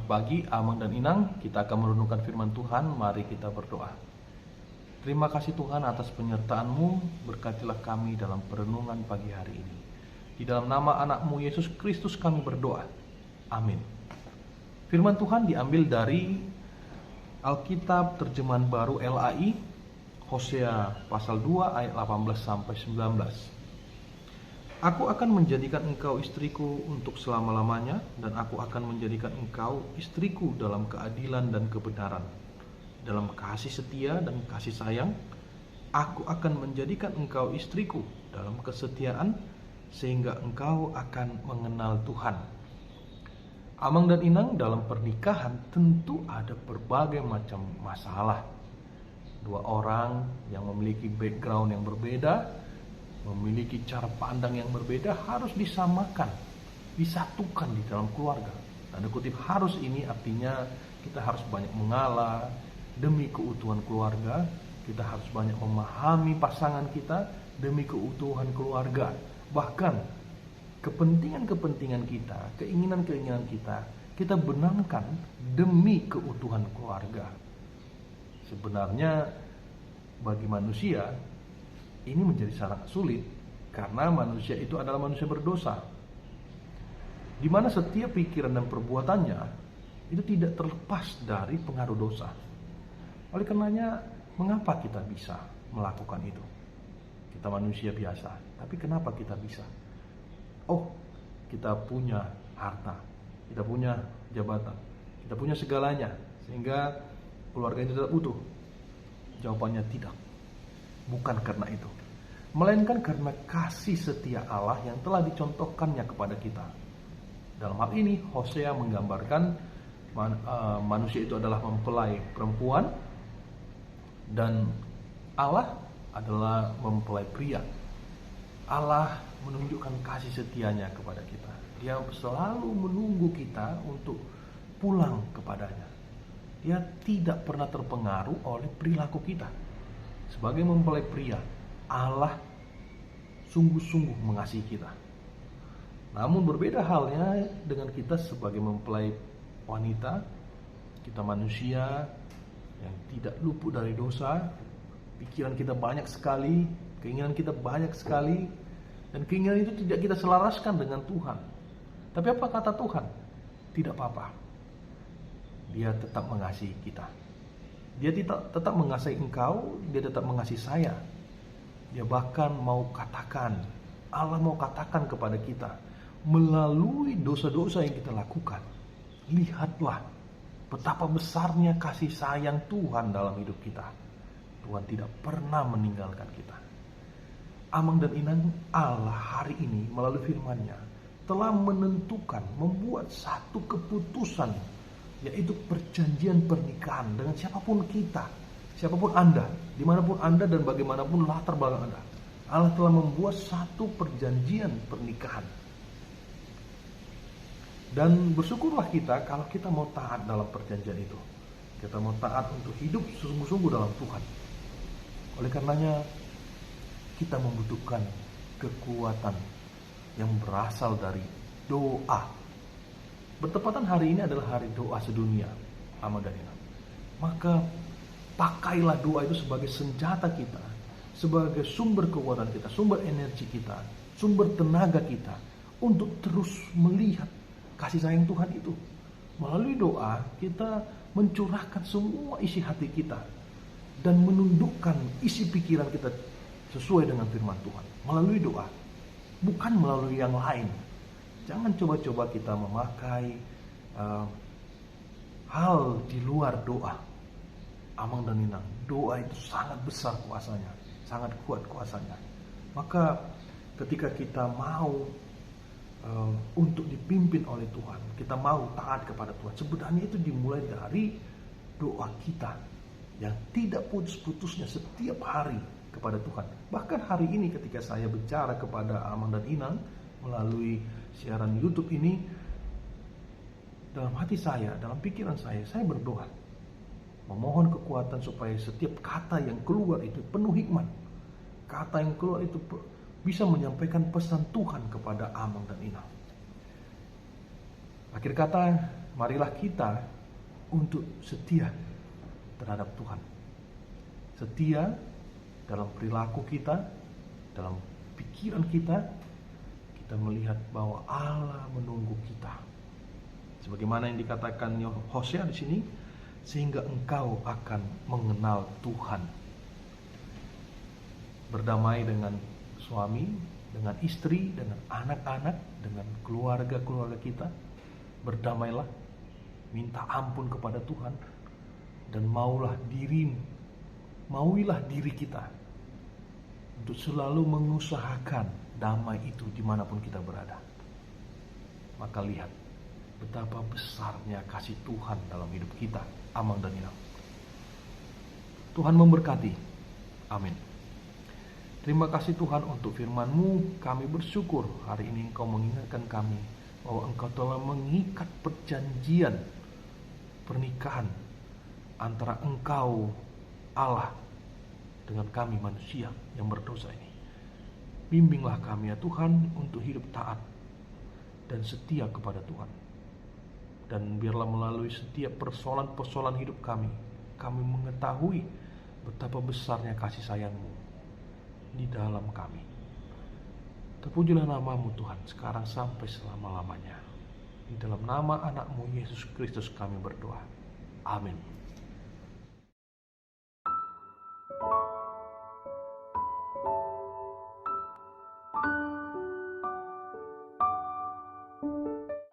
Selamat pagi Amang dan Inang, kita akan merenungkan firman Tuhan, mari kita berdoa. Terima kasih Tuhan atas penyertaan-Mu, berkatilah kami dalam perenungan pagi hari ini. Di dalam nama anak-Mu Yesus Kristus kami berdoa, amin. Firman Tuhan diambil dari Alkitab terjemahan baru LAI, Hosea pasal 2 ayat 18-19. Aku akan menjadikan engkau istriku untuk selama-lamanya, dan aku akan menjadikan engkau istriku dalam keadilan dan kebenaran, dalam kasih setia dan kasih sayang. Aku akan menjadikan engkau istriku dalam kesetiaan, sehingga engkau akan mengenal Tuhan. Amang dan Inang, dalam pernikahan tentu ada berbagai macam masalah. Dua orang yang memiliki background yang berbeda, memiliki cara pandang yang berbeda harus disamakan, disatukan di dalam keluarga. Tanda kutip harus ini artinya kita harus banyak mengalah demi keutuhan keluarga, kita harus banyak memahami pasangan kita demi keutuhan keluarga. Bahkan kepentingan-kepentingan kita, keinginan-keinginan kita benamkan demi keutuhan keluarga. Sebenarnya bagi manusia ini menjadi sangat sulit, karena manusia itu adalah manusia berdosa, di mana setiap pikiran dan perbuatannya itu tidak terlepas dari pengaruh dosa. Oleh karenanya, mengapa kita bisa melakukan itu? Kita manusia biasa, tapi kenapa kita bisa? Oh, kita punya harta, kita punya jabatan, kita punya segalanya, sehingga keluarga itu tidak butuh. Jawabannya tidak. Bukan karena itu, melainkan karena kasih setia Allah yang telah dicontohkannya kepada kita. Dalam hal ini, Hosea menggambarkan manusia itu adalah mempelai perempuan, dan Allah adalah mempelai pria. Allah menunjukkan kasih setianya kepada kita. Dia selalu menunggu kita untuk pulang kepadanya. Dia tidak pernah terpengaruh oleh perilaku kita. Sebagai mempelai pria, Allah sungguh-sungguh mengasihi kita. Namun berbeda halnya dengan kita sebagai mempelai wanita. Kita manusia yang tidak luput dari dosa. Pikiran kita banyak sekali, keinginan kita banyak sekali, dan keinginan itu tidak kita selaraskan dengan Tuhan. Tapi apa kata Tuhan? Tidak apa-apa. Dia tetap mengasihi kita. Dia tetap mengasihi engkau, dia tetap mengasihi saya. Dia bahkan mau katakan, Allah mau katakan kepada kita, melalui dosa-dosa yang kita lakukan, lihatlah betapa besarnya kasih sayang Tuhan dalam hidup kita. Tuhan tidak pernah meninggalkan kita. Amang dan Inang, Allah hari ini melalui firman-Nya telah menentukan, membuat satu keputusan, yaitu perjanjian pernikahan dengan siapapun kita, siapapun Anda, dimanapun Anda dan bagaimanapun latar belakang Anda. Allah telah membuat satu perjanjian pernikahan. Dan bersyukurlah kita kalau kita mau taat dalam perjanjian itu. Kita mau taat untuk hidup sungguh-sungguh dalam Tuhan. Oleh karenanya, kita membutuhkan kekuatan yang berasal dari doa. Bertepatan hari ini adalah hari doa sedunia, Amang dan Inang. Maka pakailah doa itu sebagai senjata kita, sebagai sumber kekuatan kita, sumber energi kita, sumber tenaga kita untuk terus melihat kasih sayang Tuhan itu. Melalui doa kita mencurahkan semua isi hati kita dan menundukkan isi pikiran kita sesuai dengan firman Tuhan. Melalui doa, bukan melalui yang lain. Jangan coba-coba kita memakai hal di luar doa. Amang dan Inang, doa itu sangat besar kuasanya, sangat kuat kuasanya. Maka ketika kita mau untuk dipimpin oleh Tuhan, kita mau taat kepada Tuhan, sebenarnya itu dimulai dari doa kita yang tidak putus-putusnya setiap hari kepada Tuhan. Bahkan hari ini ketika saya bicara kepada Amang dan Inang melalui siaran YouTube ini, dalam hati saya, dalam pikiran saya berdoa, memohon kekuatan supaya setiap kata yang keluar itu penuh hikmat. Kata yang keluar itu bisa menyampaikan pesan Tuhan kepada Amang dan Inang. Akhir kata, marilah kita untuk setia terhadap Tuhan. Setia dalam perilaku kita, dalam pikiran kita, kita melihat bahwa Allah menunggu kita. Sebagaimana yang dikatakan Hosea di sini, sehingga engkau akan mengenal Tuhan. Berdamai dengan suami, dengan istri, dengan anak-anak, dengan keluarga-keluarga kita. Berdamailah, minta ampun kepada Tuhan, dan mauilah diri kita untuk selalu mengusahakan damai itu dimanapun kita berada. Maka lihat betapa besarnya kasih Tuhan dalam hidup kita. Amang dan Inang. Tuhan memberkati. Amin. Terima kasih Tuhan untuk firman-Mu. Kami bersyukur hari ini Engkau mengingatkan kami bahwa Engkau telah mengikat perjanjian pernikahan antara Engkau Allah dengan kami manusia yang berdosa ini. Bimbinglah kami ya Tuhan untuk hidup taat dan setia kepada Tuhan. Dan biarlah melalui setiap persoalan-persoalan hidup kami mengetahui betapa besarnya kasih sayang-Mu di dalam kami. Terpujilah nama-Mu Tuhan sekarang sampai selama-lamanya. Di dalam nama anak-Mu Yesus Kristus kami berdoa. Amin.